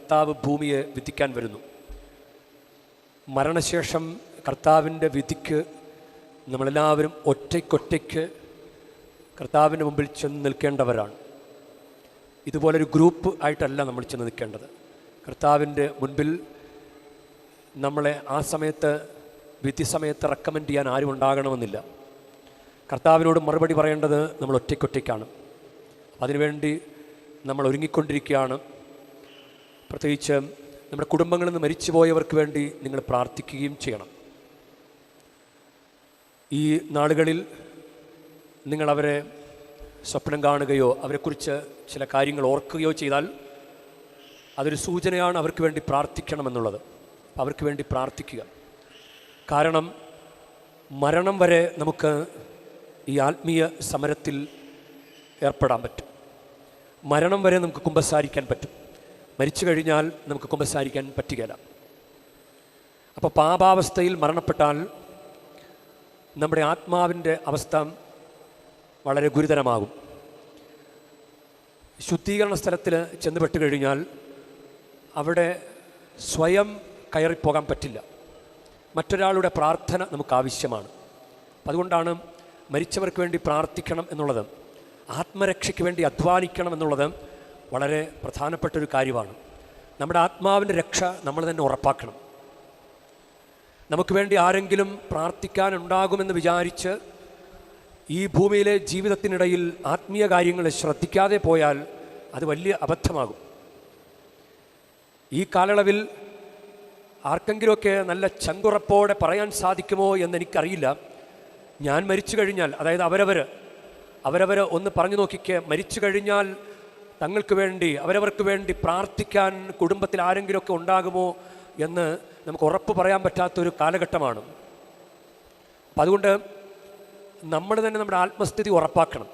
കർത്താവ് ഭൂമിയെ വിധിക്കാൻ വരുന്നു. മരണശേഷം കർത്താവിൻ്റെ വിധിക്ക് നമ്മളെല്ലാവരും ഒറ്റയ്ക്കൊറ്റയ്ക്ക് കർത്താവിൻ്റെ മുമ്പിൽ ചെന്ന് നിൽക്കേണ്ടവരാണ്. ഇതുപോലൊരു ഗ്രൂപ്പ് ആയിട്ടല്ല നമ്മൾ ചെന്ന് നിൽക്കേണ്ടത്. കർത്താവിൻ്റെ മുൻപിൽ നമ്മളെ ആ സമയത്ത് വിധി സമയത്ത് റെക്കമെൻഡ് ചെയ്യാൻ ആരും ഉണ്ടാകണമെന്നില്ല. കർത്താവിനോട് മറുപടി പറയേണ്ടത് നമ്മൾ ഒറ്റയ്ക്കൊറ്റയ്ക്കാണ്. അതിനുവേണ്ടി നമ്മൾ ഒരുങ്ങിക്കൊണ്ടിരിക്കുകയാണ്. പ്രത്യേകിച്ച് നമ്മുടെ കുടുംബങ്ങളിൽ നിന്ന് മരിച്ചുപോയവർക്ക് വേണ്ടി നിങ്ങൾ പ്രാർത്ഥിക്കുകയും ചെയ്യണം. ഈ നാളുകളിൽ നിങ്ങളവരെ സ്വപ്നം കാണുകയോ അവരെക്കുറിച്ച് ചില കാര്യങ്ങൾ ഓർക്കുകയോ ചെയ്താൽ അതൊരു സൂചനയാണ് അവർക്ക് വേണ്ടി പ്രാർത്ഥിക്കണമെന്നുള്ളത്. അവർക്ക് വേണ്ടി പ്രാർത്ഥിക്കുക. കാരണം മരണം വരെ നമുക്ക് ഈ ആത്മീയ സമരത്തിൽ ഏർപ്പെടാൻ പറ്റും. മരണം വരെ നമുക്ക് കുമ്പസാരിക്കാൻ പറ്റും. മരിച്ചു കഴിഞ്ഞാൽ നമുക്ക് കുമ്പസാരിക്കാൻ പറ്റുകയില്ല. അപ്പോൾ പാപാവസ്ഥയിൽ മരണപ്പെട്ടാൽ നമ്മുടെ ആത്മാവിൻ്റെ അവസ്ഥ വളരെ ഗുരുതരമാകും. ശുദ്ധീകരണ സ്ഥലത്തിൽ ചെന്നുപെട്ട് കഴിഞ്ഞാൽ അവിടെ സ്വയം കയറിപ്പോകാൻ പറ്റില്ല. മറ്റൊരാളുടെ പ്രാർത്ഥന നമുക്ക് ആവശ്യമാണ്. അതുകൊണ്ടാണ് മരിച്ചവർക്ക് വേണ്ടി പ്രാർത്ഥിക്കണം എന്നുള്ളത്, ആത്മരക്ഷയ്ക്ക് വേണ്ടി അധ്വാനിക്കണം എന്നുള്ളത് വളരെ പ്രധാനപ്പെട്ടൊരു കാര്യമാണ്. നമ്മുടെ ആത്മാവിൻ്റെ രക്ഷ നമ്മൾ തന്നെ ഉറപ്പാക്കണം. നമുക്ക് വേണ്ടി ആരെങ്കിലും പ്രാർത്ഥിക്കാനുണ്ടാകുമെന്ന് വിചാരിച്ച് ഈ ഭൂമിയിലെ ജീവിതത്തിനിടയിൽ ആത്മീയ കാര്യങ്ങളെ ശ്രദ്ധിക്കാതെ പോയാൽ അത് വലിയ അബദ്ധമാകും. ഈ കാലയളവിൽ ആർക്കെങ്കിലുമൊക്കെ നല്ല ചങ്കുറപ്പോടെ പറയാൻ സാധിക്കുമോ എന്നെനിക്കറിയില്ല. ഞാൻ മരിച്ചു കഴിഞ്ഞാൽ, അതായത് അവരവർ ഒന്ന് പറഞ്ഞു നോക്കിക്ക്, മരിച്ചു കഴിഞ്ഞാൽ തങ്ങൾക്ക് വേണ്ടി അവരവർക്ക് വേണ്ടി പ്രാർത്ഥിക്കാൻ കുടുംബത്തിൽ ആരെങ്കിലുമൊക്കെ ഉണ്ടാകുമോ എന്ന് നമുക്ക് ഉറപ്പ് പറയാൻ പറ്റാത്തൊരു കാലഘട്ടമാണ്. അപ്പം അതുകൊണ്ട് നമ്മൾ തന്നെ നമ്മുടെ ആത്മസ്ഥിതി ഉറപ്പാക്കണം.